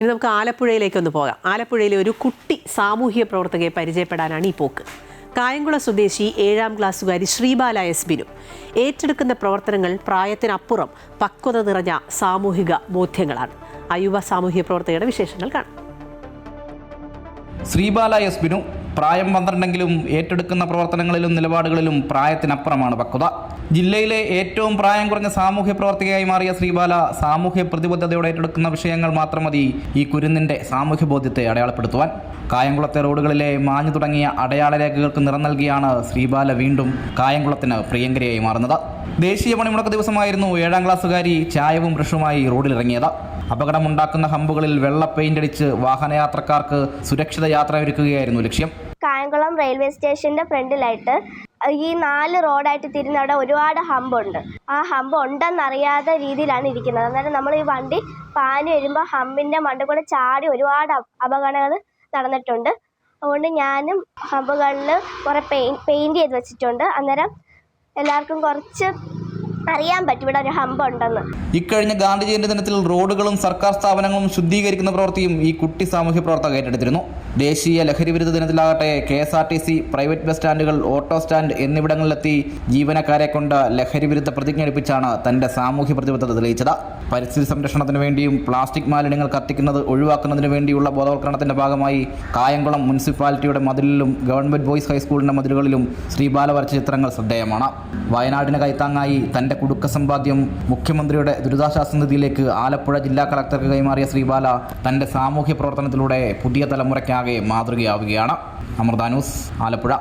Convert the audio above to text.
ഇനി നമുക്ക് ആലപ്പുഴയിലേക്കൊന്ന് പോകാം. ആലപ്പുഴയിലെ ഒരു കുട്ടി സാമൂഹ്യ പ്രവർത്തകയെ പരിചയപ്പെടാനാണ് ഈ പോക്ക്. കായംകുളം സ്വദേശി 7ാം ക്ലാസ്സുകാരി ശ്രീബാല എസ് ബിനു ഏറ്റെടുക്കുന്ന പ്രവർത്തനങ്ങൾ പ്രായത്തിനപ്പുറം പക്വത നിറഞ്ഞ സാമൂഹിക ബോധ്യങ്ങളാണ്. ആ യുവ സാമൂഹ്യ പ്രവർത്തകയുടെ വിശേഷങ്ങൾ കാണാം. ശ്രീബാല എസ് ബിനു പ്രായം 12എങ്കിലും ഏറ്റെടുക്കുന്ന പ്രവർത്തനങ്ങളിലും നിലപാടുകളിലും പ്രായത്തിനപ്പുറമാണ് പക്വത. ജില്ലയിലെ ഏറ്റവും പ്രായം കുറഞ്ഞ സാമൂഹ്യ പ്രവർത്തകയായി മാറിയ ശ്രീബാല സാമൂഹ്യ പ്രതിബദ്ധതയോടെ ഏറ്റെടുക്കുന്ന വിഷയങ്ങൾ മാത്രം മതി ഈ കുരുന്നിന്റെ സാമൂഹ്യ ബോധ്യത്തെ അടയാളപ്പെടുത്തുവാൻ. കായംകുളത്തെ റോഡുകളിലെ മാഞ്ഞു തുടങ്ങിയ അടയാള രേഖകൾക്ക് നിറം നൽകിയാണ് ശ്രീബാല വീണ്ടും കായംകുളത്തിന് പ്രിയങ്കരിയായി മാറുന്നത്. ദേശീയ പണിമുടക്ക് ദിവസമായിരുന്നു 7ാം ക്ലാസ്സുകാരി ചായവും ബ്രഷുമായി റോഡിലിറങ്ങിയത്. അപകടമുണ്ടാക്കുന്ന ഹമ്പുകളിൽ വെള്ള പെയിന്റ് അടിച്ച് വാഹനയാത്രക്കാർക്ക് സുരക്ഷിത യാത്ര ഒരുക്കുകയായിരുന്നു ലക്ഷ്യം. കായംകുളം റെയിൽവേ സ്റ്റേഷന്റെ ഫ്രണ്ടിലായിട്ട് ഈ 4 റോഡായിട്ട് തിരിഞ്ഞ അവിടെ ഒരുപാട് ഹമ്പുണ്ട്. ആ ഹമ്പ് ഉണ്ടെന്നറിയാത്ത രീതിയിലാണ് ഇരിക്കുന്നത്. അന്നേരം നമ്മൾ ഈ വണ്ടി പാഞ്ഞു വരുമ്പോൾ ഹമ്പിന്റെ മണ്ട കൂടെ ചാടി ഒരുപാട് അപകടങ്ങൾ നടന്നിട്ടുണ്ട്. അതുകൊണ്ട് ഞാനും ഹമ്പുകളിൽ കുറെ പെയിന്റ് ചെയ്ത് വെച്ചിട്ടുണ്ട്. അന്നേരം എല്ലാവർക്കും കുറച്ച് അറിയാൻ പറ്റും ഇവിടെ ഒരു ഹമ്പ് ഉണ്ടെന്ന്. ഇക്കഴിഞ്ഞ ഗാന്ധി ജയന്തി ദിനത്തിൽ റോഡുകളും സർക്കാർ സ്ഥാപനങ്ങളും ശുദ്ധീകരിക്കുന്ന പ്രവൃത്തിയും ഈ കുട്ടി സാമൂഹ്യ പ്രവർത്തക ഏറ്റെടുത്തിരുന്നു. ദേശീയ ലഹരി വിരുദ്ധ ദിനത്തിലാകട്ടെ KSRTC, പ്രൈവറ്റ് ബസ് സ്റ്റാൻഡുകൾ, ഓട്ടോ സ്റ്റാൻഡ് എന്നിവിടങ്ങളിലെത്തി ജീവനക്കാരെ കൊണ്ട് ലഹരി വിരുദ്ധ പ്രതിജ്ഞ എടുപ്പിച്ചാണ് തന്റെ സാമൂഹ്യ പ്രതിബദ്ധത തെളിയിച്ചത്. പരിസ്ഥിതി സംരക്ഷണത്തിന് വേണ്ടിയും പ്ലാസ്റ്റിക് മാലിന്യങ്ങൾ കത്തിക്കുന്നത് ഒഴിവാക്കുന്നതിന് വേണ്ടിയുള്ള ബോധവൽക്കരണത്തിന്റെ ഭാഗമായി കായംകുളം മുനിസിപ്പാലിറ്റിയുടെ മതിലിലും ഗവൺമെന്റ് ബോയ്സ് ഹൈസ്കൂളിന്റെ മതിലുകളിലും ശ്രീബാല വരച്ച ചിത്രങ്ങൾ ശ്രദ്ധേയമാണ്. വയനാടിന് കൈത്താങ്ങായി തന്റെ കുടുക്ക സമ്പാദ്യം മുഖ്യമന്ത്രിയുടെ ദുരിതാശ്വാസ നിധിയിലേക്ക് ആലപ്പുഴ ജില്ലാ കളക്ടർക്ക് കൈമാറിയ ശ്രീബാല തന്റെ സാമൂഹ്യ പ്രവർത്തനത്തിലൂടെ പുതിയ തലമുറയ്ക്കാകെ മാതൃകയാവുകയാണ്. അമൃത ന്യൂസ്, ആലപ്പുഴ.